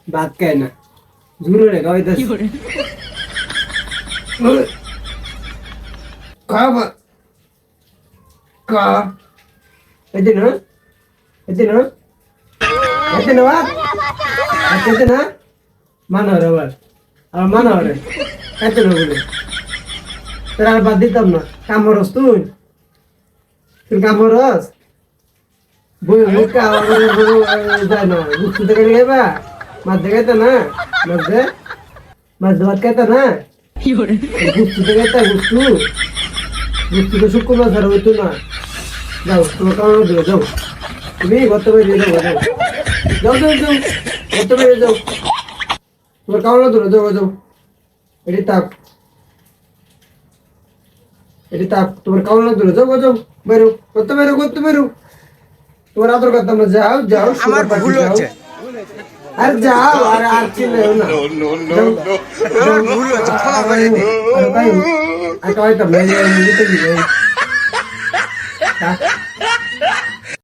ভাত খায় না ঝুড়ো রে খাওয়াইতেছে খাওয়া খা এতে না এতে না এতে না ভাত এতে না মানা রে আবার আর মানা রে এতে না বলে তোর আর বাদ দিতাম না কামড়স তুই তুই কামড়স বই মুখটা যায় না বুঝতে থেকে গেবা মাছ দেখাইতে না মাছ দে মাছ ভাত খাইতে না বুঝতে দেখাইতে বুঝতু বুঝতে তো শুক্র মাছ ধরা হইতো না যাও তোমার কামড় দিও যাও তুমি গত বেরিয়ে যাও যাও যাও যাও গত বেরিয়ে যাও তোমার কামড় ধরো যাও যাও এটি তাপ তোমার কামড় ধরো যাও যাও বেরো করতে বেরো তোমার আদর করতাম না যাও যাও আমার ভুল হচ্ছে আর যাও আর চিল্লে না আমার ভুল হচ্ছে ক্ষমা করে দিন আর ভাই আর কয়টা মেয়ে নিতে দিবে